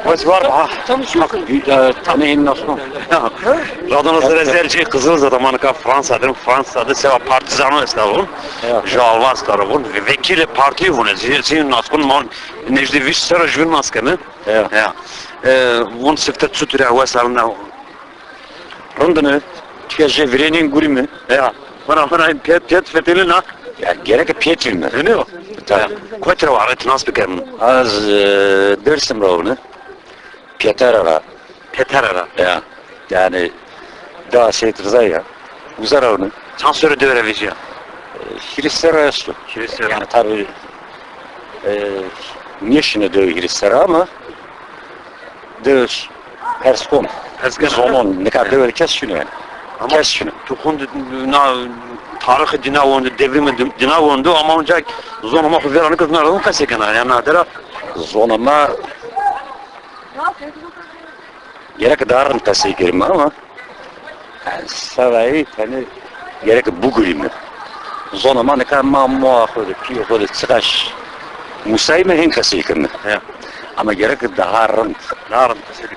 Koç var mı? Tanışıyorsun. Tanıyın nasıl? Radonuz rezerci kızıl zamanı Fransa'dır. Fransa'da seva partizanı estavun. Jalvaz tarafın. Vekili parti hune. Zin naskun man nejdi viş sera jvin naskını. Ya. Vun sıfta tutura havaslarına. Rondunu tükeje virenin gurimi. Ya. Bana piyat fetelina. Ya gerek piyat filmi. Ne o? Koç var etnas bikem. Az dersim ravını. Peterara. Ya. Yani daha şey tırza ya. Uzar onu. Sansörü döverevici ya. Hristiyan arası. Yani tabi niyeşine döv Hristiyan ama döv Perskom. Zaman ne kadar döver kes şunu yani. Kes şunu. Tuhun tarihi dina oldu, devrimi dina oldu ama ancak zonama kuveranı kızlarının kasekena yani adara zonama gerek darın kasayı girme ama savayı hani gerek bu gülümü zonama ne kadar mamma böyle piyo böyle çıkaş musayı mı hen kasayı girme ama gerek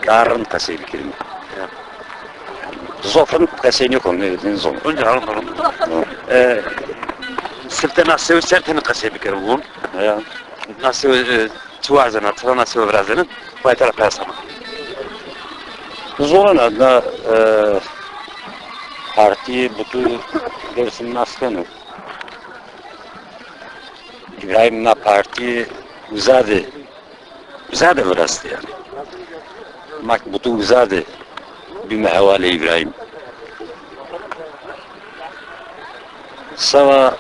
darın kasayı girme zofun kasayı yok onun dediğin zon önce harun sırtı nasıl sertini kasayı girme bu nasıl çuvazına tıra nasıl vrazının bu taraf kasama Zorun adına parti butu dersin nasıl İbrahim'le parti uzadı burası yani. Mak butu uzadı bir mehvali İbrahim. Sava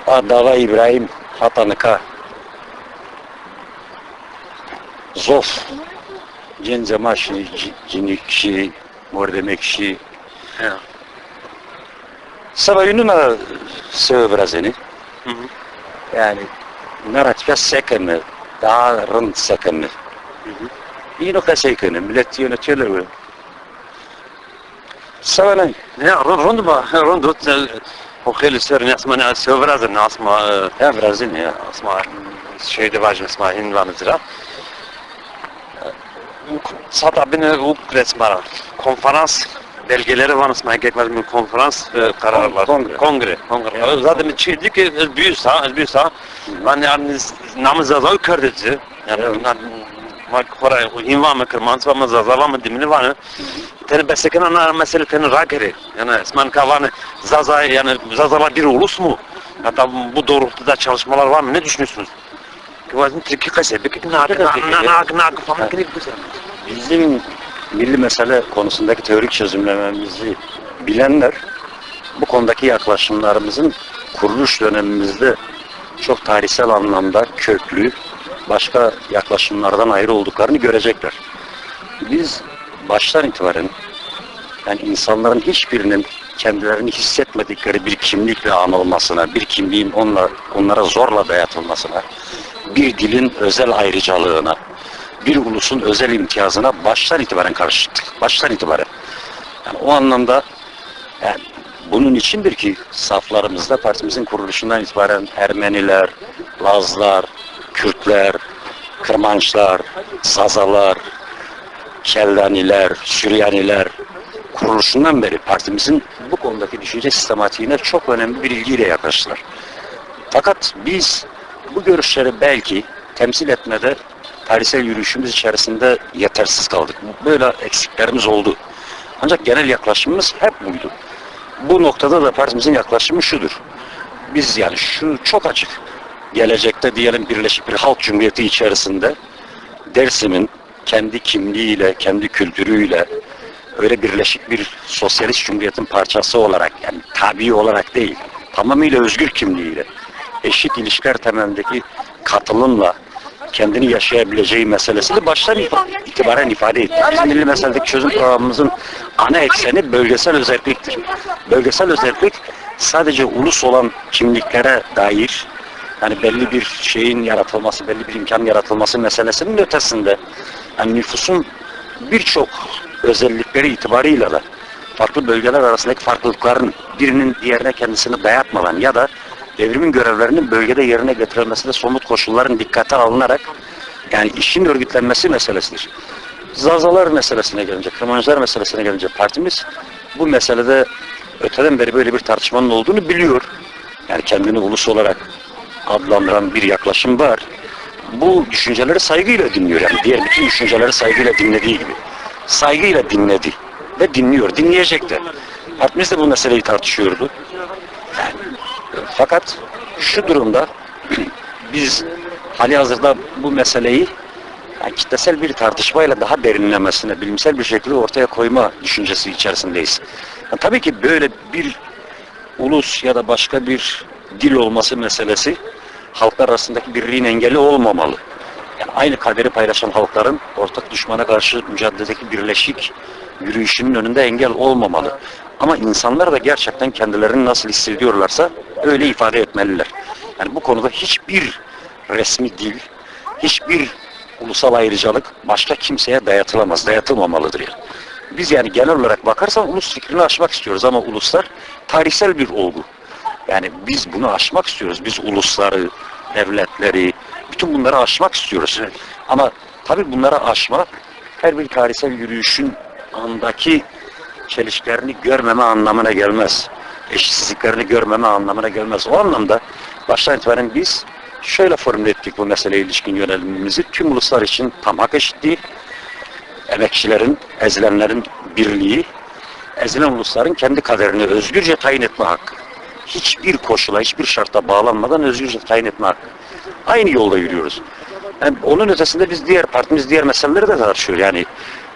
dava İbrahim hatanıka zof Cenzemaşı, cinikşi, mordemekşi. Sava yununa sevbrazeni. Yani naratifya sekemi, daha rın sekemi. Yine kasekeni, millet yönetiyorlar böyle. Sava ne? Ne, rundu mu? Rundu. O kheli sır nesmani sevbrazeni, asma. Ya brazeni ya. Asma şeyde vajin asma hinvanızra. Sata beni bu resmara konferans belgeleri var mı? Gekmez mi konferans kararlar. Kongre. Zaten çizdi ki büyüsa. Ben yani namaz azal kırdıcı. Yani mak para invam kırmans ve mazazala mı dimini var. Teni besekin ana mesele teni rakeri. Yani esman kavanı zazala bir ulus mu? Hatta bu doğrultuda çalışmalar var mı? Ne düşünüyorsunuz? Kıvazın Türkiye kasabı ki nak falan gibi güzel. Bizim milli mesele konusundaki teorik çözümlememizi bilenler bu konudaki yaklaşımlarımızın kuruluş dönemimizde çok tarihsel anlamda köklü başka yaklaşımlardan ayrı olduklarını görecekler. Biz baştan itibaren yani insanların hiçbirinin kendilerini hissetmedikleri bir kimlikle anılmasına, bir kimliğin onlara zorla dayatılmasına, bir dilin özel ayrıcalığına, bir ulusun özel imtiyazına baştan itibaren karşıttık. Baştan itibaren. Yani o anlamda yani bunun içindir ki saflarımızda partimizin kuruluşundan itibaren Ermeniler, Lazlar, Kürtler, Kırmançlar, Zazalar, Keldaniler, Süryaniler kuruluşundan beri partimizin bu konudaki düşünce sistematiğine çok önemli bir ilgiyle yaklaştılar. Fakat biz bu görüşleri belki temsil etmede tarihsel yürüyüşümüz içerisinde yetersiz kaldık. Böyle eksiklerimiz oldu. Ancak genel yaklaşımımız hep buydu. Bu noktada da partimizin yaklaşımı şudur. Biz yani şu çok açık. Gelecekte diyelim Birleşik bir Halk Cumhuriyeti içerisinde Dersim'in kendi kimliğiyle, kendi kültürüyle öyle birleşik bir sosyalist cumhuriyetin parçası olarak yani tabii olarak değil, tamamıyla özgür kimliğiyle eşit ilişkiler temelindeki katılımla kendini yaşayabileceği meselesini baştan itibaren ifade etti. Bizim milli meseledeki çözüm programımızın ana ekseni bölgesel özelliktir. Bölgesel özellik sadece ulus olan kimliklere dair yani belli bir şeyin yaratılması, belli bir imkan yaratılması meselesinin ötesinde yani nüfusun birçok özellikleri itibarıyla da farklı bölgeler arasındaki farklılıkların birinin diğerine kendisini dayatmadan ya da devrimin görevlerinin bölgede yerine getirilmesinde somut koşulların dikkate alınarak Yani işin örgütlenmesi meselesidir. Zazalar meselesine gelince, Kırmancılar meselesine gelince partimiz bu meselede öteden beri böyle bir tartışmanın olduğunu biliyor. Yani kendini ulus olarak adlandıran bir yaklaşım var. Bu düşünceleri saygıyla dinliyor, yani diğer bütün düşünceleri saygıyla dinlediği gibi. Saygıyla dinledi ve dinliyor, dinleyecek de. Partimiz de bu meseleyi tartışıyordu. Yani, fakat şu durumda biz halihazırda bu meseleyi yani kitlesel bir tartışmayla daha derinlemesine, bilimsel bir şekilde ortaya koyma düşüncesi içerisindeyiz. Yani tabii ki böyle bir ulus ya da başka bir dil olması meselesi halklar arasındaki birliğin engeli olmamalı. Yani aynı kaderi paylaşan halkların ortak düşmana karşı mücadeledeki birleşik yürüyüşünün önünde engel olmamalı. Ama insanlar da gerçekten kendilerini nasıl hissediyorlarsa öyle ifade etmeliler. Yani bu konuda hiçbir resmi dil, hiçbir ulusal ayrıcalık başka kimseye dayatılamaz, dayatılmamalıdır yani. Biz yani genel olarak bakarsan ulus fikrini aşmak istiyoruz ama uluslar tarihsel bir olgu. Yani biz bunu aşmak istiyoruz. Biz ulusları, devletleri, bütün bunları aşmak istiyoruz. Evet. Ama tabii bunları aşma her bir tarihsel yürüyüşün andaki çelişkilerini görmeme anlamına gelmez. Eşitsizliklerini görmeme anlamına gelmez. O anlamda baştan itibaren biz şöyle formüle ettik bu meseleye ilişkin yönelimimizi. Tüm uluslar için tam hak eşitliği, emekçilerin, ezilenlerin birliği, ezilen ulusların kendi kaderini özgürce tayin etme hakkı. Hiçbir koşula, hiçbir şarta bağlanmadan özgürce tayin etme hakkı. Aynı yolda yürüyoruz. Yani onun ötesinde biz partimiz diğer meseleleri de tartışıyor. Yani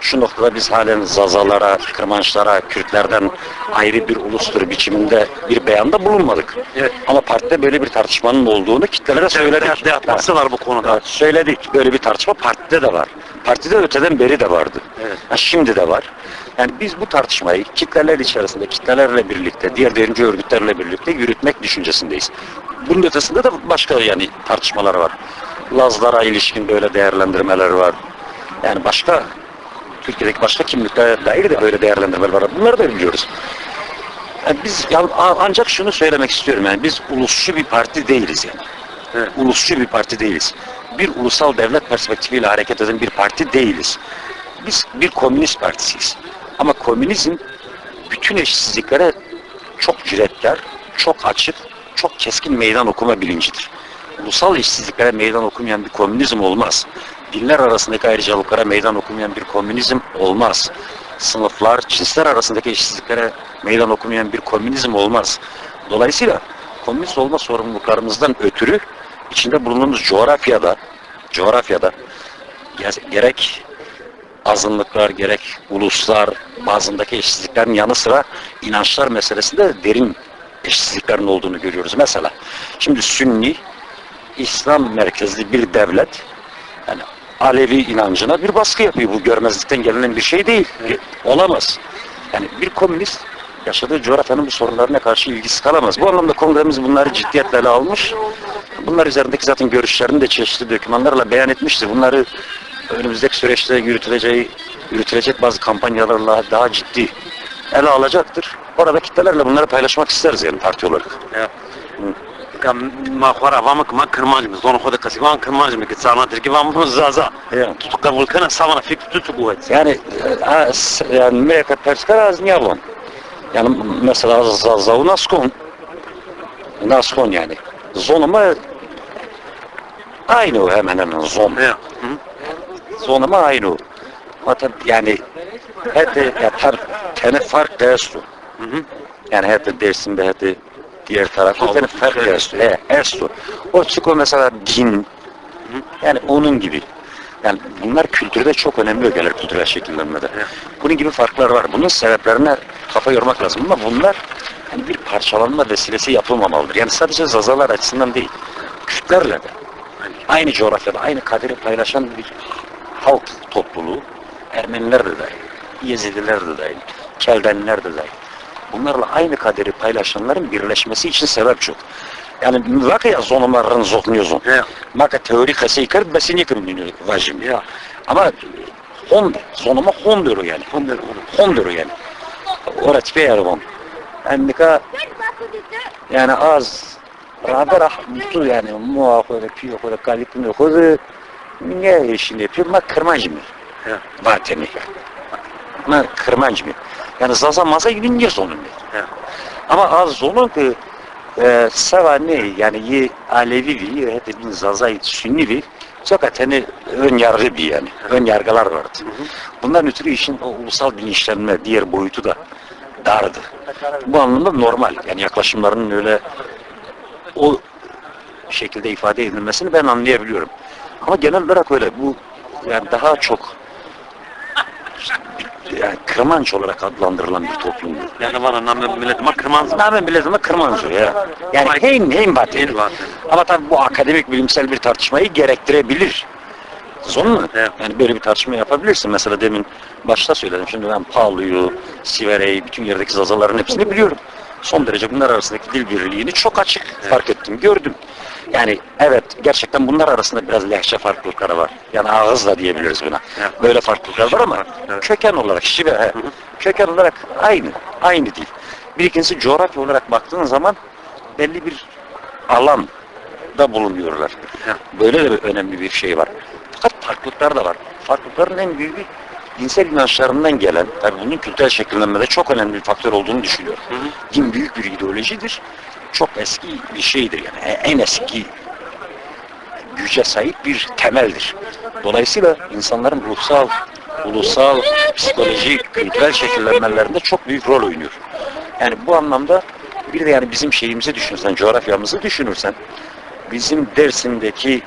şu noktada biz halen Zazalara, Kırmançlara, Kürtlerden ayrı bir ulustur biçiminde bir beyanda bulunmadık. Evet. Ama partide böyle bir tartışmanın olduğunu kitlelere söyledik. Nasıl var bu konuda? Evet, söyledik. Böyle bir tartışma partide de var. Partide öteden beri de vardı. Evet. Yani şimdi de var. Yani biz bu tartışmayı kitleler içerisinde, kitlelerle birlikte, diğer derince örgütlerle birlikte yürütmek düşüncesindeyiz. Bunun ötesinde de başka yani tartışmalar var. Lazlara ilişkin böyle değerlendirmeler var. Yani başka Türkiye'deki başka kimliklere dair de böyle değerlendirmeler var. Bunları da biliyoruz. Yani biz ancak şunu söylemek istiyorum, yani biz ulusçu bir parti değiliz yani. Evet. Ulusçu bir parti değiliz. Bir ulusal devlet perspektifiyle hareket eden bir parti değiliz. Biz bir komünist partisiyiz. Ama komünizm bütün eşitsizliklere çok cüretkar, çok açık, çok keskin meydan okuma bilincidir. Ulusal eşitsizliklere meydan okumayan bir komünizm olmaz. Dinler arasındaki ayrıcalıklara meydan okumayan bir komünizm olmaz. Sınıflar, cinsler arasındaki eşitsizliklere meydan okumayan bir komünizm olmaz. Dolayısıyla komünist olma sorumluluklarımızdan ötürü içinde bulunduğumuz coğrafyada gerek azınlıklar, gerek uluslar bazındaki eşitsizliklerin yanı sıra inançlar meselesinde derin eşitsizliklerin olduğunu görüyoruz. Mesela şimdi Sünni, İslam merkezli bir devlet yani Alevi inancına bir baskı yapıyor. Bu görmezlikten gelinen bir şey değil. Olamaz. Yani bir komünist yaşadığı coğrafyanın bu sorunlarına karşı ilgisi kalamaz. Bu anlamda kongremiz bunları ciddiyetle ele almış. Bunlar üzerindeki zaten görüşlerini de çeşitli dokümanlarla beyan etmiştir. Bunları önümüzdeki süreçte yürütülecek bazı kampanyalarla daha ciddi ele alacaktır. Orada kitlelerle bunları paylaşmak isteriz yani parti olarak. Evet. Ma khora vama kma kırmancımız. Zonu khoda kasivan kırmancımız ki sanatır ki vama zaza. Tutuklar vulkana savana fikri tutuku et. Yani Amerika perskara az niyabon. Yani mesela zaza naskon yani. Zonuma aynı o hemen hemen zon. Zonuma aynı o. Hatta yani her tane fark dersu. Yani her dersimde her diğer tarafı tane fark dersu. Ersu. O çıkıyor mesela din. Yani onun gibi. Yani bunlar kültürde çok önemli ögeler kültürel şekillenmede. Bunun gibi farklar var. Bunun sebeplerine kafa yormak lazım ama bunlar yani bir parçalanma vesilesi yapılmamalıdır. Yani sadece Zazalar açısından değil, Kürtlerle de aynı coğrafyada, aynı kaderi paylaşan bir halk topluluğu, Ermeniler de dahil, Yezidiler de dahil, Keldenler de dahil. Bunlarla aynı kaderi paylaşanların birleşmesi için sebep çok. Yani vakıya zonumarın zoknuyorsun. Maka teori kasıykar besini kırmıyor vajim ya. Ama zonuma honduru yani. Honduru yani. Orada tipe yarım. Yani az rahat mutlu yani muafere piyo koda kalipini kodu ne işini yapıyor? Ma kırmancı mı? Ja. Vateni. Ma kırmancı mı? Yani zaza maza gibi niye zonun ne? Ja. Ama az zonun ki seva ne? Yani ye Alevi vi, hep bin zaza Sünni vi. Fakat hani ön yargı bir yani. Ön yargılar vardı. Bundan ötürü işin o ulusal bilinçlenme diğer boyutu da dardı. Bu anlamda normal. Yani yaklaşımlarının öyle o şekilde ifade edilmesini ben anlayabiliyorum. Ama genel olarak öyle. Bu yani daha çok yani kırmanç olarak adlandırılan bir toplum. Yani bana namen milletime kırmaz mı? Namen bilezime kırmanç ya. Yani hem vateni. Değil vateni. Ama tabii bu akademik bilimsel bir tartışmayı gerektirebilir. Son mu? Evet. Yani böyle bir tartışma yapabilirsin. Mesela demin başta söyledim. Şimdi ben Paulu'yu, Sivere'yi, bütün yerdeki zazaların hepsini biliyorum. Son derece bunlar arasındaki dil birliğini çok açık fark ettim, gördüm. Yani evet, gerçekten bunlar arasında biraz lehçe farklılıkları var. Yani ağız da diyebiliriz buna. Evet. Böyle farklılıklar var ama Evet. köken olarak, şive, köken olarak aynı değil. Bir ikincisi coğrafya olarak baktığın zaman belli bir alan da bulunuyorlar. Evet. Böyle de bir önemli bir şey var. Fakat farklılıklar da var. Farklılıkların en büyüğü dinsel inançlarından gelen, tabii bunun kültürel şekillenmede çok önemli bir faktör olduğunu düşünüyorum. Din büyük bir ideolojidir. Çok eski bir şeydir yani. En eski güce sahip bir temeldir. Dolayısıyla insanların ruhsal, ulusal, psikolojik, kültürel şekillenmelerinde çok büyük rol oynuyor. Yani bu anlamda bir de yani bizim şeyimizi düşünürsen, coğrafyamızı düşünürsen, bizim Dersim'deki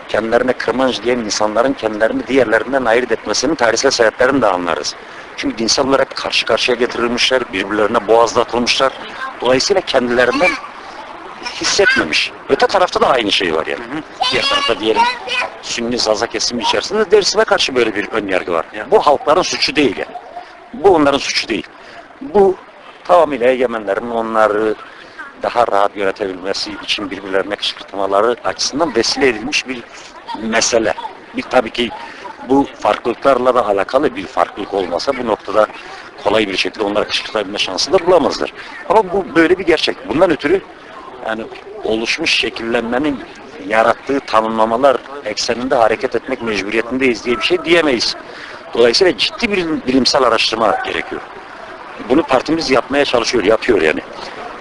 kendilerine kırmanç diyen insanların kendilerini diğerlerinden ayırt etmesinin tarihsel sebeplerini de anlarız. Çünkü dinsel olarak karşı karşıya getirilmişler, birbirlerine boğazlatılmışlar. Dolayısıyla kendilerinden hissetmemiş. Öte tarafta da aynı şey var yani. Diğer tarafta diyelim Sünni Zaza kesimi içerisinde Dersim'e karşı böyle bir ön yargı var. Bu halkların suçu değil yani. Bu onların suçu değil. Bu tamamıyla egemenlerin onları daha rahat yönetebilmesi için birbirlerine kışkırtmaları açısından vesile edilmiş bir mesele. Tabii ki bu farklılıklarla da alakalı bir farklılık olmasa bu noktada kolay bir şekilde onları kışkırtabilme şansı da bulamazlar. Ama bu böyle bir gerçek. Bundan ötürü yani oluşmuş şekillenmenin yarattığı tanımlamalar ekseninde hareket etmek mecburiyetindeyiz diye bir şey diyemeyiz. Dolayısıyla ciddi bir bilimsel araştırma gerekiyor. Bunu partimiz yapmaya çalışıyor, yapıyor yani.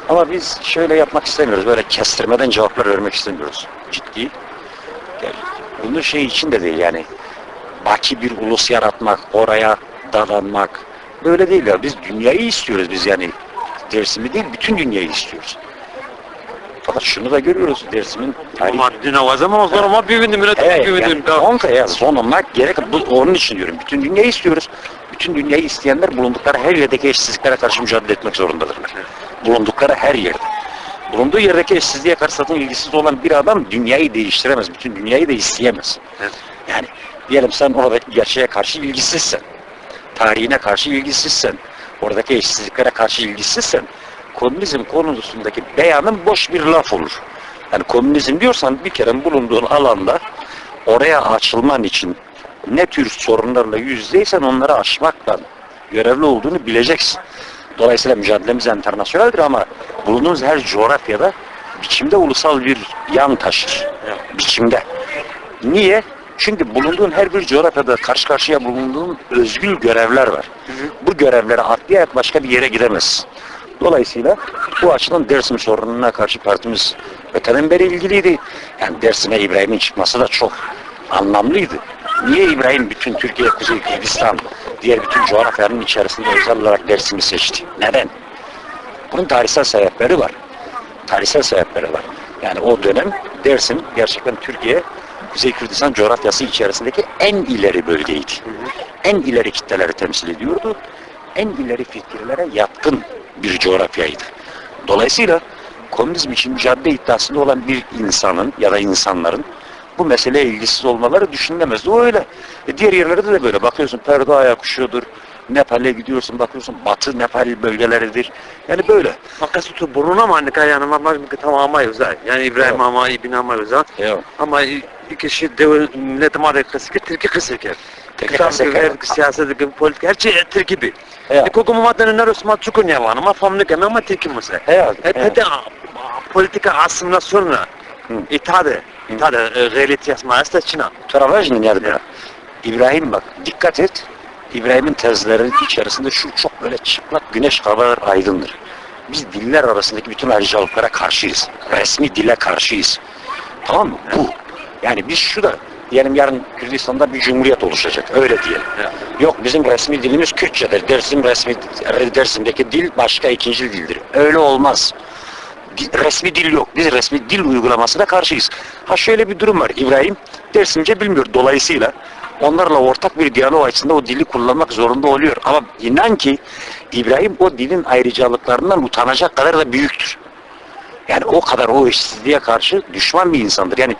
Ama biz şöyle yapmak istemiyoruz, böyle kestirmeden cevaplar vermek istemiyoruz. Ciddi. Yani bunu şey için de değil yani. Baki bir ulus yaratmak, oraya dadanmak. Böyle değil ya. Biz dünyayı istiyoruz biz yani. Dersim'i değil, bütün dünyayı istiyoruz. Fakat şunu da görüyoruz Dersim'in tarihi. Ama dinavazı ama sonra ama bir millet Evet, bir yani Zonka'ya zonlamak gerek. Onun için diyorum. Bütün dünyayı istiyoruz. Bütün dünyayı isteyenler bulundukları her yerdeki eşsizliklere karşı mücadele etmek zorundadırlar. Bulundukları her yerde. Bulunduğu yerdeki eşsizliğe karşı zaten ilgisiz olan bir adam dünyayı değiştiremez. Bütün dünyayı da isteyemez. Evet. Yani diyelim sen oradaki gerçeğe karşı ilgisizsen, tarihine karşı ilgisizsen, oradaki eşsizliklere karşı ilgisizsen, komünizm konusundaki beyanın boş bir laf olur. Yani komünizm diyorsan bir kere bulunduğun alanda oraya açılman için ne tür sorunlarla yüzdeysen onları aşmakla görevli olduğunu bileceksin. Dolayısıyla mücadelemiz internasyoneldir ama bulunduğunuz her coğrafyada biçimde ulusal bir yan taşır. Biçimde. Niye? Çünkü bulunduğun her bir coğrafyada karşı karşıya bulunduğun özgül görevler var. Bu görevleri atlayarak başka bir yere gidemezsin. Dolayısıyla bu açıdan Dersim sorununa karşı partimiz öteden beri ilgiliydi. Yani Dersim'e İbrahim'in çıkması da çok anlamlıydı. Niye İbrahim bütün Türkiye, Kuzey Kürdistan, diğer bütün coğrafyanın içerisinde özel olarak Dersim'i seçti? Neden? Bunun tarihsel sebepleri var. Tarihsel sebepleri var. Yani o dönem Dersim gerçekten Türkiye, Kuzey Kürdistan coğrafyası içerisindeki en ileri bölgeydi. En ileri kitleleri temsil ediyordu. En ileri fikirlere yatkın bir coğrafyaydı. Dolayısıyla komünizm için mücadele iddiasında olan bir insanın ya da insanların bu meseleye ilgisiz olmaları düşünülemezdi. O öyle. Diğer yerlerde de böyle. Bakıyorsun Perde Ayakuşu'dur. Nepal'e gidiyorsun bakıyorsun Batı Nepal bölgeleridir. Yani böyle. Makasutu burnuna mı anne yani ama tamamı özel. Yani İbrahim ama İbn ama özel. Ama iki şey devlet milletim arasındaki Türkiye kısırken. Siyaseti, politik her şey Türkiye. Kokumu maddenin neresi çukun yavan ama famlık ama Türkiye mesela. Hadi politika asimilasyonla İtade. Reality esmayası da Çin'a. Travajnin yani. İbrahim bak dikkat et. İbrahim'in tezleri içerisinde şu çok böyle çıplak güneş kadar aydındır. Biz diller arasındaki bütün ayrıcalıklara karşıyız. Resmi dile karşıyız. Tamam mı? Bu. Yani biz şu da diyelim yarın Kürdistan'da bir cumhuriyet oluşacak. Öyle diyelim. Yok bizim resmi dilimiz Kürtçedir. Dersim'deki dil başka ikinci dildir. Öyle olmaz. Resmi dil yok. Biz resmi dil uygulamasına karşıyız. Ha şöyle bir durum var. İbrahim Dersimce bilmiyor. Dolayısıyla onlarla ortak bir diyalog açısında o dili kullanmak zorunda oluyor. Ama inan ki İbrahim o dilin ayrıcalıklarından utanacak kadar da büyüktür. Yani o kadar o eşitsizliğe karşı düşman bir insandır. Yani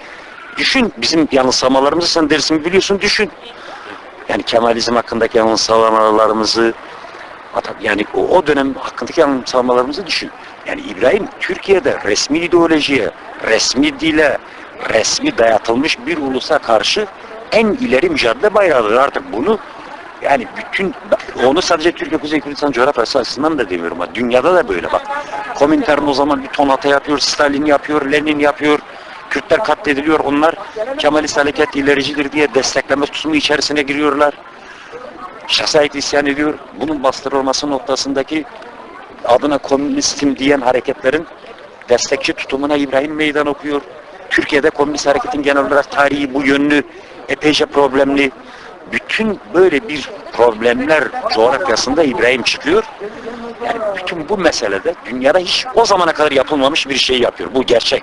düşün bizim yanılsamalarımızı, sen Dersim'i biliyorsun, düşün. Yani Kemalizm hakkındaki yanılsamalarımızı, yani o dönem hakkındaki yanılsamalarımızı düşün. Yani İbrahim Türkiye'de resmi ideolojiye, resmi dile, resmi dayatılmış bir ulusa karşı en ileri mücadele bayrağıdır. Artık bunu yani bütün, onu sadece Türkiye Kuzey Kürdistan coğrafyası açısından da demiyorum. Dünyada da böyle bak. Komintern o zaman bir Tonata yapıyor, Stalin yapıyor, Lenin yapıyor. Kürtler katlediliyor. Onlar Kemalist hareket ilericidir diye destekleme tutumu içerisine giriyorlar. Şahsiyet isyan ediyor. Bunun bastırılması noktasındaki adına komünistim diyen hareketlerin destekçi tutumuna İbrahim meydan okuyor. Türkiye'de komünist hareketin genel olarak tarihi bu yönlü epeyce problemli. Bütün böyle bir problemler coğrafyasında İbrahim çıkıyor. Yani bütün bu meselede dünyada hiç o zamana kadar yapılmamış bir şey yapıyor. Bu gerçek.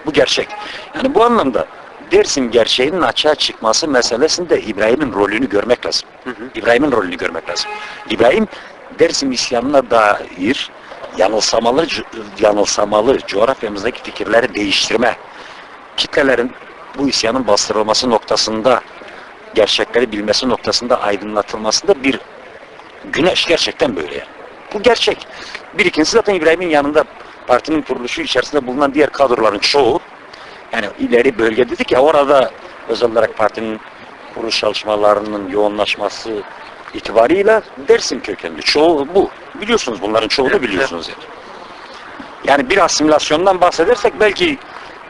Bu gerçek. Yani bu anlamda Dersim gerçeğinin açığa çıkması meselesinde İbrahim'in rolünü görmek lazım. İbrahim'in rolünü görmek lazım. İbrahim Dersim isyanına dair yanılsamalı coğrafyamızdaki fikirleri değiştirme, kitlelerin bu isyanın bastırılması noktasında, gerçekleri bilmesi noktasında aydınlatılmasında bir güneş, gerçekten böyle yani. Bu gerçek. Bir ikincisi zaten İbrahim'in yanında partinin kuruluşu içerisinde bulunan diğer kadroların çoğu, yani ileri bölge dedik ya, orada özel olarak partinin kuruluş çalışmalarının yoğunlaşması itibarıyla Dersim kökenli. Çoğu bu. Biliyorsunuz, bunların çoğunu biliyorsunuz yani. Yani bir asimilasyondan bahsedersek belki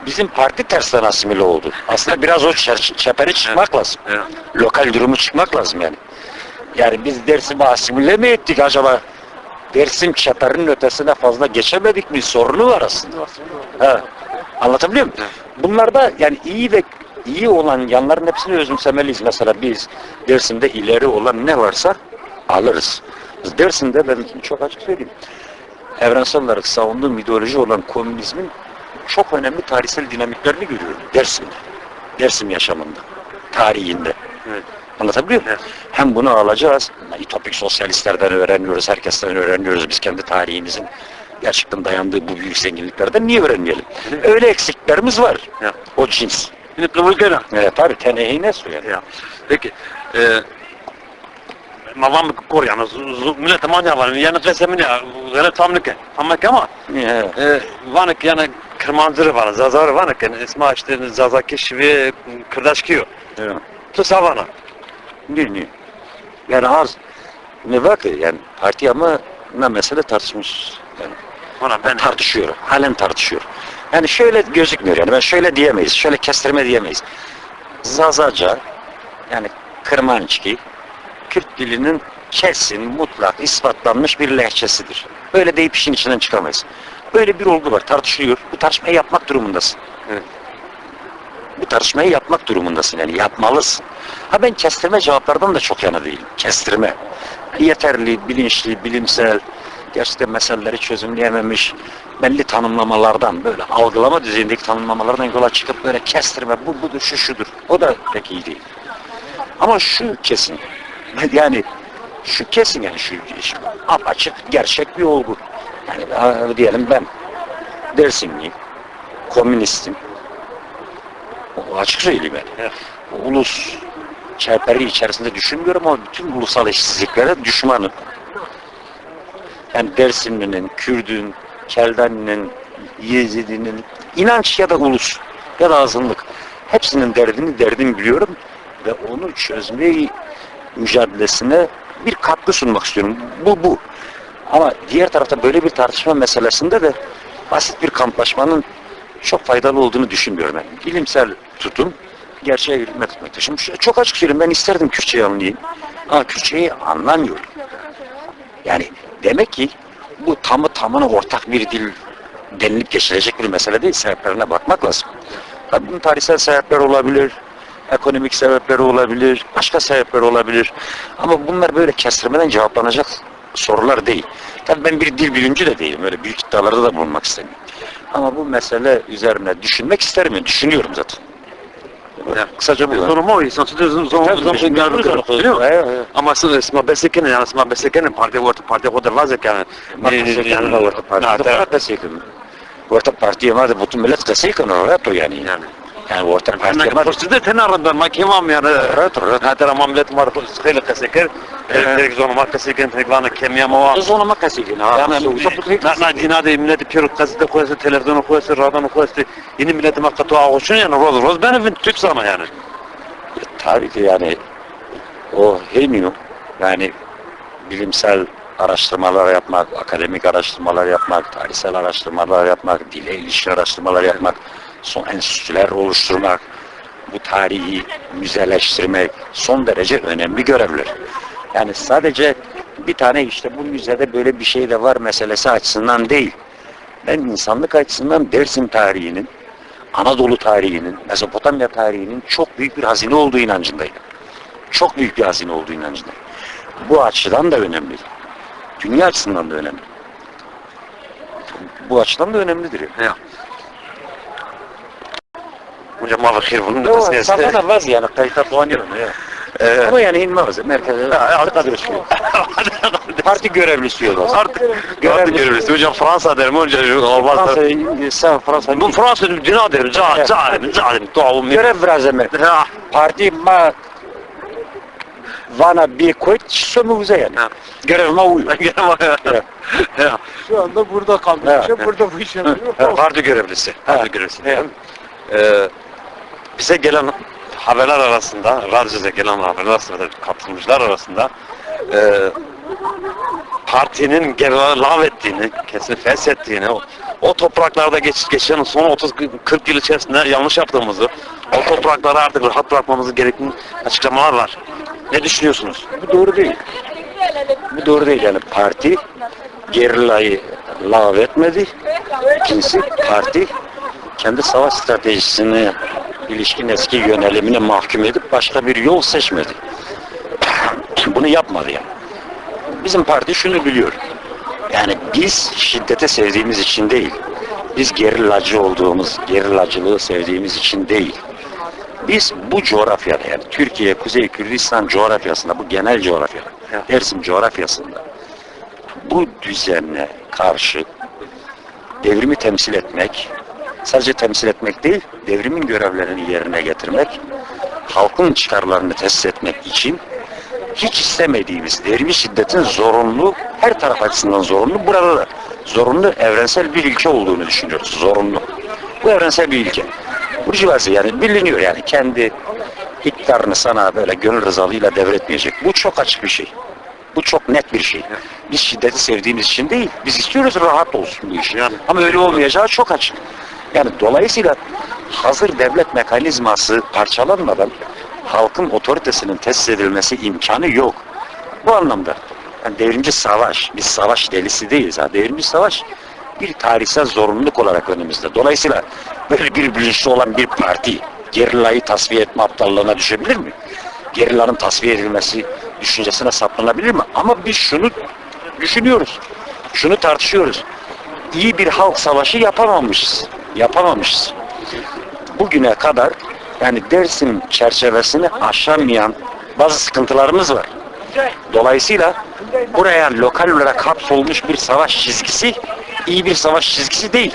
bizim parti tersten asimile oldu. Aslında biraz o çeperi çıkmak lazım. Lokal durumu çıkmak lazım yani. Yani biz Dersim'i asimile mi ettik acaba? Dersim çeperinin ötesine fazla geçemedik mi? Sorunu var aslında. Ha. Anlatabiliyor muyum? Bunlarda yani iyi olan yanların hepsini özümsemeliyiz. Mesela biz Dersim'de ileri olan ne varsa alırız. Biz Dersim'de, ben çok açık söyleyeyim, evrensel olarak savunduğum ideoloji olan komünizmin çok önemli tarihsel dinamiklerini görüyorum Dersim'de. Dersim yaşamında, tarihinde. Evet. Anlatabiliyor muyum? Evet. Hem bunu alacağız, İtopik sosyalistlerden öğreniyoruz, herkesten öğreniyoruz. Biz kendi tarihimizin gerçekten dayandığı bu büyük zenginliklerden niye öğrenmeyelim? Öyle eksiklerimiz var. Ya. O cins. Şimdi kıvılgına. Evet tabii, tenehi ne su yani. Ya. Peki, mavam kor yani, millet manya var. Yani kesemini, yani tamlık. Tamlık ama, vanek yani kırmancırı var, zazarı vanek. Yani isma işte zazaki şivi kırdaşkiyo. Evet. Tu savana. Ne? Yani az. Ne var ki yani parti ama ne mesele tartışmış. Yani ben tartışıyorum. Halen tartışıyorum. Yani şöyle gözükmüyor yani. Ben şöyle diyemeyiz. Şöyle kestirme diyemeyiz. Zazaca, yani Kırmançki, Kürt dilinin kesin, mutlak, ispatlanmış bir lehçesidir. Böyle deyip işin içinden çıkamayız. Böyle bir olgu var. Tartışılıyor. Bu tartışmayı yapmak durumundasın. Evet. Bu tartışmayı yapmak durumundasın. Yani yapmalısın. Ha ben kestirme cevaplardan da çok yana değilim. Kestirme. Yeterli, bilinçli, bilimsel, gerçekten meseleleri çözümleyememiş belli tanımlamalardan, böyle algılama düzeyindeki tanımlamalardan yola çıkıp böyle kestirme, bu budur, şu şudur. O da pek iyi değil. Ama şu kesin. Yani şu kesin, yani şu apaçık, gerçek bir olgu. Yani diyelim ben Dersimliyim, komünistim. O açık söyleyeyim yani. Evet. Ulus çeperi içerisinde düşünmüyorum ama bütün ulusal eşitsizliklere düşmanım. Yani Dersimli'nin, Kürdün, Keldani'nin, Yezidi'nin, inanç ya da ulus ya da azınlık, hepsinin derdini biliyorum ve onu çözme mücadelesine bir katkı sunmak istiyorum. Bu. Ama diğer tarafta böyle bir tartışma meselesinde de basit bir kamplaşmanın çok faydalı olduğunu düşünmüyorum. Yani bilimsel tutum gerçeğe hizmet etmekte. Şimdi çok açık söyleyeyim, ben isterdim Kürtçeyi anlayayım. Ama Kürtçeyi anlamıyorum. Yani demek ki bu tamına ortak bir dil denilip geçilecek bir mesele değil. Sebeplerine bakmak lazım. Tabii bunun tarihsel sebepler olabilir, ekonomik sebepleri olabilir, başka sebepler olabilir. Ama bunlar böyle kestirmeden cevaplanacak sorular değil. Tabii ben bir dil bilimci de değilim. Öyle büyük iddialarda da bulunmak istemiyorum. Ama bu mesele üzerine düşünmek isterim. Yani düşünüyorum zaten. Ja. Kısaca bu. Zorumu o insan ama sma besekene yani sma besekene parti o da vazek yani Orta partiye var da bütün millet kasık onu rahat yani. Yani orta partiye var. Sizde tenarında makimam yani hatta mamlet var sıkıyla kaseker direkt zonu markasıken tekvana kemiyama var. Zonu makasıken. Na dinade milleti pirot kasete koyası televizyonu koyası radyonu koyası yeni milleti makatu ağuşun yani roz benim tüp sana yani. Tabii ki yani o hemiyor. Yani bilimsel araştırmalar yapmak, akademik araştırmalar yapmak, tarihsel araştırmalar yapmak, dile ilişkin araştırmalar yapmak, son enstitüler oluşturmak, bu tarihi müzeleştirmek son derece önemli görevler. Yani sadece bir tane işte bu müzede böyle bir şey de var meselesi açısından değil. Ben insanlık açısından Dersim tarihinin, Anadolu tarihinin, Mezopotamya tarihinin çok büyük bir hazine olduğu inancındayım. Çok büyük bir hazine olduğu inancındayım. Bu açıdan da önemli. Dünya açısından da önemli. Bu açıdan da önemlidir. Ya. Hocam Allah hayır bunun Yok, tasniyesi. sana vaz yani kayıta puanıyorum ya. Ama yani inmez. Merkezde kadro çıkıyor. Parti görevlisi yok. Artık görevlisi. Hocam Fransa derim önce olmaz. Fransa. Bu Fransa dünya derim. Cadim. Doğum. Görev biraz emek. Parti ma vana bir koyt sömürüze yani. Görevime uyuyor. Şu anda burada kalmış. Burada bu işe yapıyor. Parti görevlisi. Parti görevlisi. Bize gelen haberler arasında, radyoda gelen haberler arasında, katılımcılar arasında partinin lav ettiğini, kesin feshettiğini, o topraklarda geçen son 30-40 yıl içerisinde yanlış yaptığımızı, o toprakları artık rahat bırakmamızı gerektiğini açıklamalar var. Ne düşünüyorsunuz? Bu doğru değil. Bu doğru değil yani parti gerillayı lav etmedi. İkincisi parti kendi savaş stratejisine ilişkin eski yönelimine mahkum edip başka bir yol seçmedi. Bunu yapmadı yani. Bizim parti şunu biliyor. Yani biz şiddete sevdiğimiz için değil. Biz gerillacılığı sevdiğimiz için değil. Biz bu coğrafyada yani Türkiye, Kuzey Kürdistan coğrafyasında, bu genel coğrafyada, Dersim coğrafyasında bu düzenle karşı devrimi temsil etmek, sadece temsil etmek değil, devrimin görevlerini yerine getirmek, halkın çıkarlarını tesis etmek için hiç istemediğimiz devrimi şiddetin zorunlu, her taraf açısından zorunlu, burada da zorunlu, evrensel bir ilke olduğunu düşünüyoruz. Zorunlu. Bu evrensel bir ilke. Burjuvazi yani biliniyor yani kendi iktidarını sana böyle gönül rızalığıyla devretmeyecek. Bu çok açık bir şey. Bu çok net bir şey. Biz şiddeti sevdiğimiz için değil, biz istiyoruz rahat olsun bu iş. Ama öyle olmayacağı çok açık. Yani dolayısıyla hazır devlet mekanizması parçalanmadan halkın otoritesinin tesis edilmesi imkanı yok. Bu anlamda yani devrimci savaş, biz savaş delisi değiliz. Devrimci savaş bir tarihsel zorunluluk olarak önümüzde. Dolayısıyla böyle bir bilinçli olan bir parti gerillayı tasfiye etme aptallığına düşebilir mi? Gerillanın tasfiye edilmesi düşüncesine saplanabilir mi? Ama biz şunu düşünüyoruz. Şunu tartışıyoruz. İyi bir halk savaşı yapamamışız. Yapamamışız. Bugüne kadar yani Dersim çerçevesini aşamayan bazı sıkıntılarımız var. Dolayısıyla buraya lokal olarak hapsolmuş bir savaş çizgisi iyi bir savaş çizgisi değil.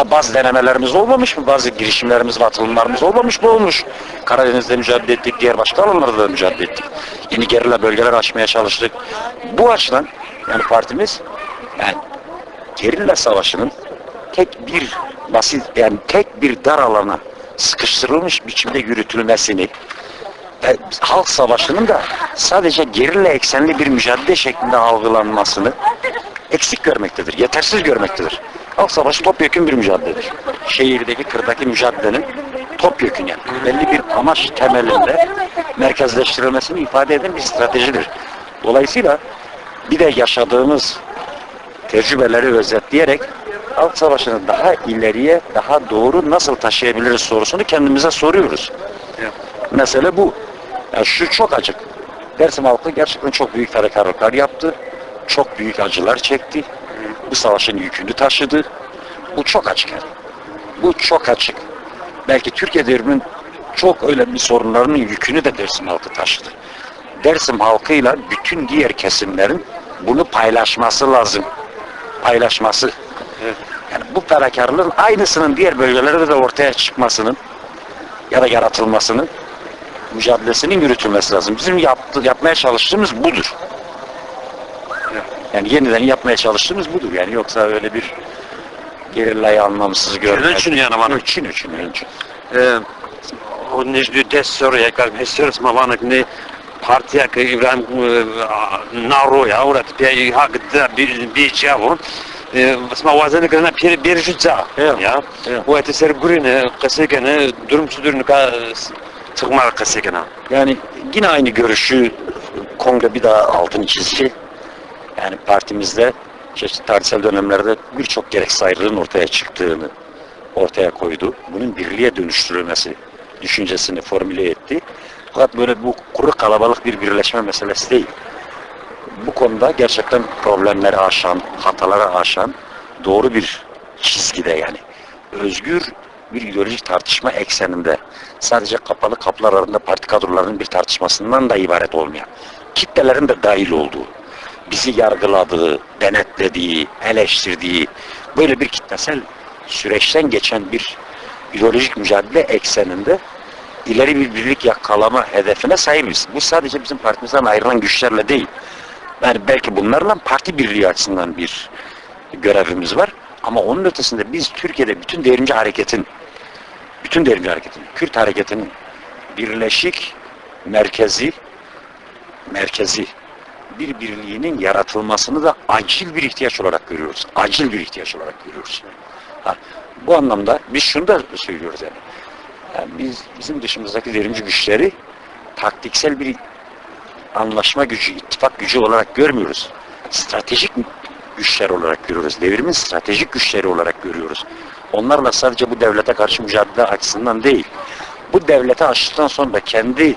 Bazı denemelerimiz olmamış mı? Bazı girişimlerimiz ve atılımlarımız olmamış mı? Olmuş. Karadeniz'de mücadele ettik, diğer başka alanlarda da mücadele ettik. Yeni gerilla bölgeler açmaya çalıştık. Bu açıdan yani partimiz yani gerilla savaşının tek bir dar alana sıkıştırılmış biçimde yürütülmesini halk savaşının da sadece gerilla eksenli bir mücadele şeklinde algılanmasını eksik görmektedir, yetersiz görmektedir. Halk savaşı topyekün bir mücadeledir. Şehirdeki, kırdaki mücadelenin topyekün yani. Belli bir amaç temelinde merkezleştirilmesini ifade eden bir stratejidir. Dolayısıyla bir de yaşadığımız tecrübeleri özetleyerek halk savaşını daha ileriye, daha doğru nasıl taşıyabiliriz sorusunu kendimize soruyoruz. Mesele bu. Yani şu çok açık. Dersim halkı gerçekten çok büyük fedakarlıklar yaptı. Çok büyük acılar çekti. Bu savaşın yükünü taşıdı. Bu çok açık yani. Bu çok açık. Belki Türkiye devriminin çok önemli sorunlarının yükünü de Dersim halkı taşıdı. Dersim halkıyla bütün diğer kesimlerin bunu paylaşması lazım. Paylaşması. Yani bu fedakarlığın aynısının diğer bölgelerde de ortaya çıkmasının ya da yaratılmasının mücadelesinin yürütülmesi lazım. Bizim yapmaya çalıştığımız budur. Yani yeniden yapmaya çalıştığımız budur. Yani yoksa öyle bir gerillayı anlamsız görmek. Için yani bana. için. O nejdu dest soruya kalb hesers mavanak ne partiya ki İbrahim Naroya uğrat bir hakta bir cevap. Sma vazını kana bir jutza. Ya. Bu eteser gurine kasegene durumsuzdur ka çıkma kasegene. Yani yine aynı görüşü kongre bir daha altını çizdi. Yani partimizde çeşitli tarihsel dönemlerde birçok gereksiz ayrılığın ortaya çıktığını ortaya koydu. Bunun birliğe dönüştürülmesi düşüncesini formüle etti. Fakat böyle bu kuru kalabalık bir birleşme meselesi değil. Bu konuda gerçekten problemleri aşan, hataları aşan doğru bir çizgide yani. Özgür bir ideolojik tartışma ekseninde sadece kapalı kapılar arasında parti kadrolarının bir tartışmasından da ibaret olmayan, kitlelerin de dahil olduğu, bizi yargıladığı, denetlediği, eleştirdiği böyle bir kitlesel süreçten geçen bir ideolojik mücadele ekseninde ileri bir birlik yakalama hedefine sahibiz. Bu sadece bizim partimizden ayrılan güçlerle değil. Yani belki bunlarla parti birliği açısından bir görevimiz var. Ama onun ötesinde biz Türkiye'de bütün devrimci hareketin, Kürt hareketinin birleşik, merkezi bir birliğinin yaratılmasını da acil bir ihtiyaç olarak görüyoruz. Acil bir ihtiyaç olarak görüyoruz. Bu anlamda biz şunu da söylüyoruz yani. Bizim dışımızdaki devrimci güçleri taktiksel bir anlaşma gücü, ittifak gücü olarak görmüyoruz. Stratejik güçler olarak görüyoruz. Devrimin stratejik güçleri olarak görüyoruz. Onlarla sadece bu devlete karşı mücadele açısından değil, bu devlete açtıktan sonra kendi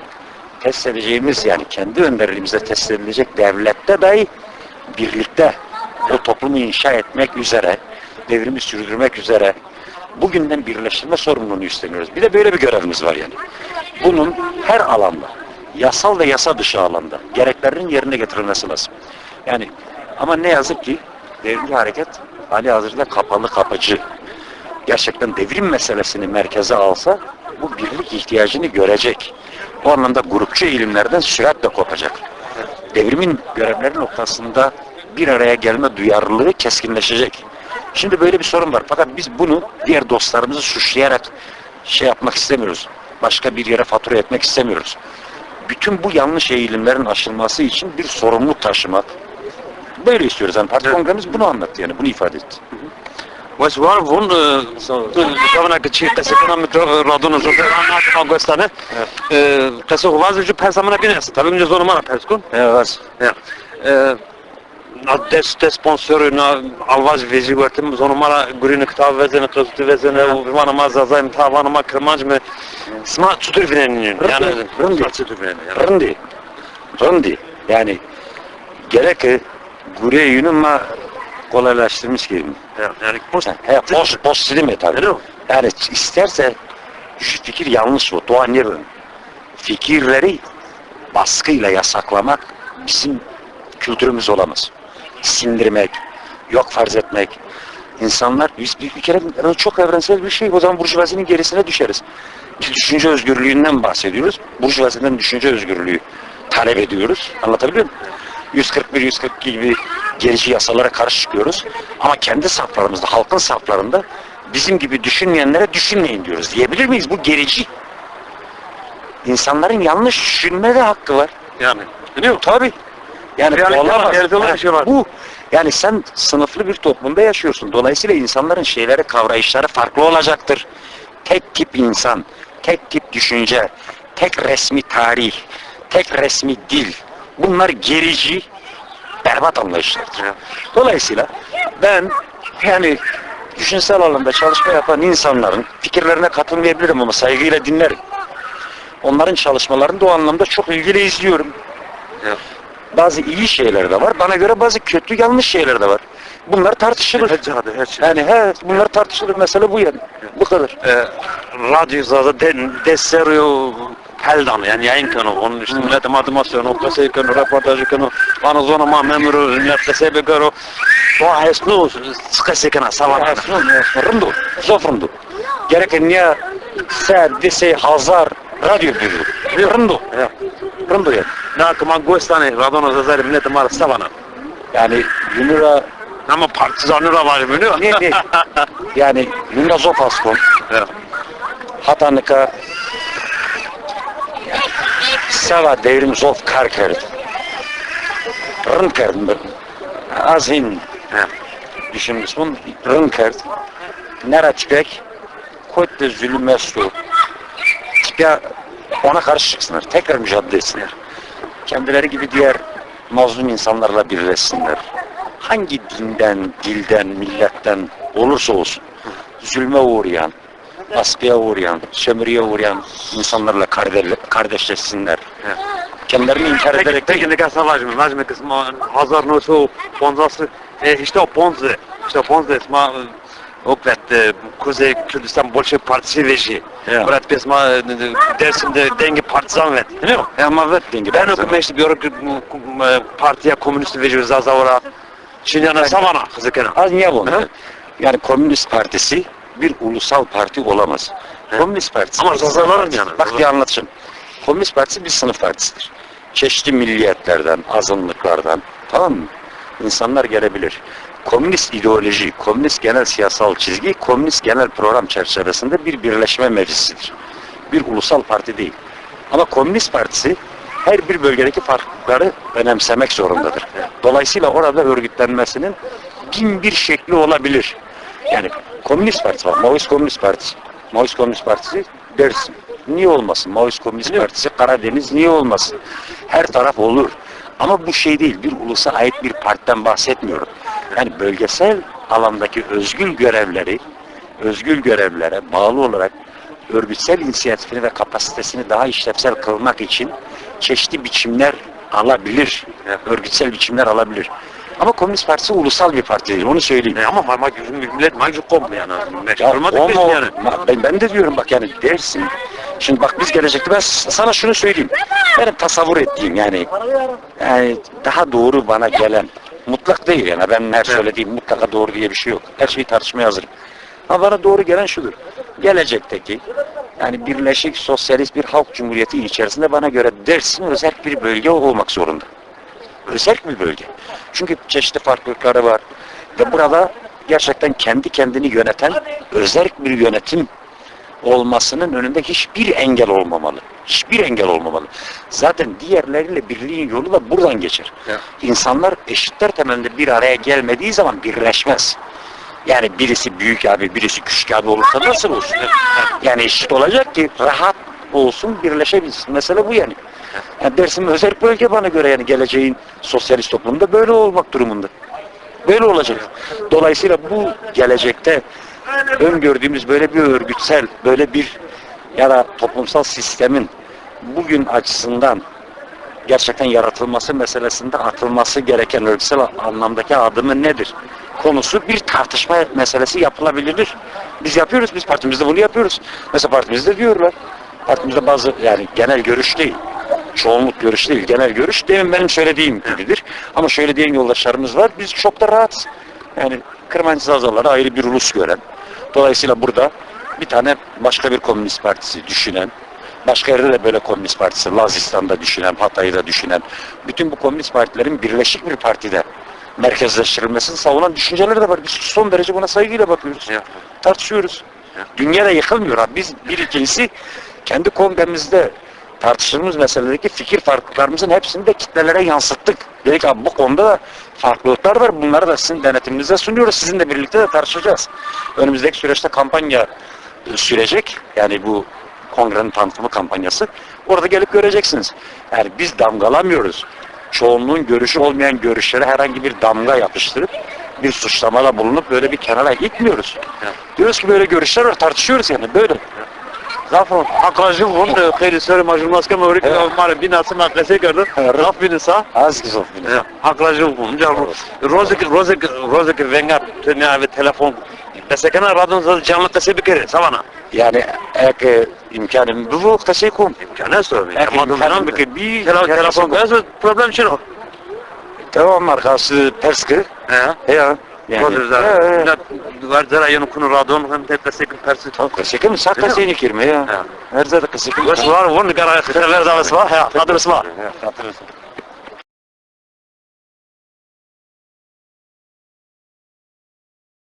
test edeceğimiz yani kendi önderliğimizde test edilecek devlette dahi birlikte o toplumu inşa etmek üzere, devrimi sürdürmek üzere bugünden birleştirme sorumluluğunu üstleniyoruz. Bir de böyle bir görevimiz var yani. Bunun her alanda, yasal ve yasa dışı alanda gereklerinin yerine getirilmesi lazım. Yani ama ne yazık ki devrimci hareket halihazırda kapalı kapıcı. Gerçekten devrim meselesini merkeze alsa bu birlik ihtiyacını görecek. O anlamda grupçu eğilimlerden süratle kopacak. Devrimin görevleri noktasında bir araya gelme duyarlılığı keskinleşecek. Şimdi böyle bir sorun var. Fakat biz bunu diğer dostlarımızı suçlayarak yapmak istemiyoruz. Başka bir yere fatura etmek istemiyoruz. Bütün bu yanlış eğilimlerin aşılması için bir sorumluluk taşımak. Böyle istiyoruz. Yani parti kongremiz bunu anlattı yani. Bunu ifade etti. Was war won davana kiçi kasıkına mikro radonu zotanat Augustane. Kasık vazıcı persamına bines. Tabii önce zoruma perskun. Evet. Na des sponsoru na avaz vezi vertim zonumara gurine kitab vezene kızıtı vezene vana mazazayım tavana kırmanç mı sma tutur finenin yani Rındi. Yani gerek gureye yününme kolaylaştırmış gibi. Yani Post silimi tabii. Yani isterse şu fikir yanlış o. Doğan yerin. Fikirleri baskıyla yasaklamak bizim kültürümüz olamaz. Sindirmek, yok farz etmek. İnsanlar, biz bir kere çok evrensel bir şey. O zaman burjuvazinin gerisine düşeriz. Biz düşünce özgürlüğünden bahsediyoruz. Burjuvaziden düşünce özgürlüğü talep ediyoruz. Anlatabiliyor muyum? 141, 142 gibi gerici yasalara karşı çıkıyoruz. Ama kendi saflarımızda, halkın saflarında bizim gibi düşünmeyenlere düşünmeyin diyoruz. Diyebilir miyiz? Bu gerici. İnsanların yanlış düşünme de hakkı var. yani. Tabii. Yani Realite var, olamaz. realite olan bir şey var. Bu yani sen sınıflı bir toplumda yaşıyorsun. Dolayısıyla insanların şeyleri, kavrayışları farklı olacaktır. Tek tip insan, tek tip düşünce, tek resmi tarih, tek resmi dil. Bunlar gerici, berbat anlayışlardır. Dolayısıyla ben yani düşünsel alanda çalışma yapan insanların fikirlerine katılmayabilirim ama saygıyla dinlerim. Onların çalışmalarını da o anlamda çok ilgili izliyorum. Evet. Bazı iyi şeyler de var. Bana göre bazı kötü, yanlış şeyler de var. Bunlar tartışılır. Her şey. Yani bunlar tartışılır. Mesele bu yani. Bu kadar. Radyo zaten desteriyor Peldan yani yayın konu. Onun işte millete madmasyon, oktası konu, röportajı konu, bana zona ma memuru, millete sebe konu. O hesnu sıkısı konu, savana. Rındu. Zofrundu. Gereken niye ser, dese, hazar, radyo büyüdü. Rındu. Rındu yani. Nakıma göstane, radona zazari millete mar savana. Yani Yunura Ama partizanlara var biliyor musun? ne? Yani Yunura Zofaskon. Evet. Hatanlıka Sava devrim zof karker. Rınker. Azin. Evet. Düşünmüş bunu. Rınker. Nera tipek. Koytte zulüme su. Tipya ona karşı çıksınlar. Tekrar mücadele etsinler. Kendileri gibi diğer mazlum insanlarla birleşsinler. Hangi dinden, dilden, milletten olursa olsun zulme uğrayan, baskıya uğrayan, sömürüye uğrayan insanlarla kardeşleşsinler. Evet. Kendilerini inkar ederek Peki ne kadar važme kısmı Hazar Nosu Ponzası işte o Ponzu isma oklet Kuzey Kürdistan Bolşevik Partisi veji. Ya. Murat Pesma Dersim'de denge partizan vet. Değil mi? ama evet dengi. Ben okuma işte bir partiye komünist veji Zazavara. Şimdi yana savana kızıkena. Az niye bu? Hı? Yani Komünist Partisi bir ulusal parti olamaz. Komünist Partisi. Ama Zazavar'ın yani. Bak bir anlatacağım. Komünist Partisi bir sınıf partisidir. Çeşitli milliyetlerden, azınlıklardan, tamam mı? İnsanlar gelebilir. Komünist ideoloji, komünist genel siyasal çizgi, komünist genel program çerçevesinde bir birleşme meclisidir. Bir ulusal parti değil. Ama Komünist Partisi her bir bölgedeki farklılıkları önemsemek zorundadır. Dolayısıyla orada örgütlenmesinin bin bir şekli olabilir. Yani Komünist Partisi var, Maoist Komünist Partisi. Maoist Komünist Partisi Dersim. Niye olmasın? Maoist Komünist Partisi Karadeniz niye olmasın? Her taraf olur. Ama bu şey değil, bir ulusa ait bir partiden bahsetmiyorum. Yani bölgesel alandaki özgül görevlere bağlı olarak örgütsel inisiyatifini ve kapasitesini daha işlevsel kılmak için çeşitli biçimler alabilir. Örgütsel biçimler alabilir. Ama Komünist Partisi ulusal bir parti değil, onu söyleyeyim. Ama millet macuk kom yani. Ya, Olmadı biz yani. ben de diyorum bak yani dersin. Şimdi bak biz gelecekte ben sana şunu söyleyeyim. Benim tasavvur ettiğim yani daha doğru bana gelen mutlak değil yani ben her söylediğim mutlaka doğru diye bir şey yok. Her şeyi tartışmaya hazırım. Ama bana doğru gelen şudur. Gelecekteki yani Birleşik Sosyalist bir halk cumhuriyeti içerisinde bana göre Dersim özel bir bölge olmak zorunda. Özel bir bölge. Çünkü çeşitli farklılıkları var. Ve burada gerçekten kendi kendini yöneten özel bir yönetim olmasının önünde hiçbir engel olmamalı. Hiçbir engel olmamalı. Zaten diğerleriyle birliğin yolu da buradan geçer. Ya. İnsanlar eşitler temelinde bir araya gelmediği zaman birleşmez. Yani birisi büyük abi, birisi küçük abi olursa nasıl olsun? Yani eşit olacak ki rahat olsun, birleşebilsin. Mesele bu yani. Yani Dersim özel bölge bana göre yani geleceğin sosyalist toplumda böyle olmak durumunda. Böyle olacak. Dolayısıyla bu gelecekte öngördüğümüz böyle bir örgütsel, böyle bir ya da toplumsal sistemin bugün açısından gerçekten yaratılması meselesinde atılması gereken örgütsel anlamdaki adımı nedir? Konusu bir tartışma meselesi yapılabilir. Biz yapıyoruz, biz partimizde bunu yapıyoruz. Mesela partimizde diyorlar. Partimizde bazı yani genel görüş değil. Çoğunluk görüş değil, genel görüş. Demin benim söylediğim gibidir. Ama şöyle diyen yoldaşlarımız var. Biz çok da rahatız. Yani Kırmancı Zazaları ayrı bir ulus gören. Dolayısıyla burada bir tane başka bir komünist partisi düşünen, başka yerde de böyle komünist partisi, Lazistan'da düşünen, Hatay'da düşünen, bütün bu komünist partilerin birleşik bir partide merkezleştirilmesini savunan düşünceleri de var. Biz son derece buna saygıyla bakıyoruz. Ya. Tartışıyoruz. Dünya da yıkılmıyor. Biz bir ikincisi kendi kongremizde tartıştığımız meseledeki fikir farklılıklarımızın hepsini de kitlelere yansıttık. Dedik abi bu konuda da farklılıklar var. Bunları da sizin denetiminize sunuyoruz. Sizinle birlikte de tartışacağız. Önümüzdeki süreçte kampanya sürecek. Yani bu kongrenin tanıtımı kampanyası. Orada gelip göreceksiniz. Yani biz damgalamıyoruz. Çoğunluğun görüşü olmayan görüşlere herhangi bir damga yapıştırıp bir suçlamada bulunup böyle bir kenara itmiyoruz. Diyoruz ki böyle görüşler var, tartışıyoruz yani böyle. Zaten hakkacı bunu kıyri söyle majulmaske mevrik mare binası maklese gördü. Raf binasa. Az güzel. Hakkacı bunu. Rozik vengar tüne ve telefon. Mesela radyonuzda canlı kese bir kere savana. Yani eğer imkanım bu kase kum. Ne söyleyeyim? İmkanım bir Telefon koyarsa problem için o. Tamam arkası perskı. Ya. Yani var zara yanı kunu radyonun hem de kese persi. Tamam kase kum sak kase ni kirme ya. Her zada kase kum. Var var ne kadar kese ver davası var. Hatırlısı var. Hatırlısı.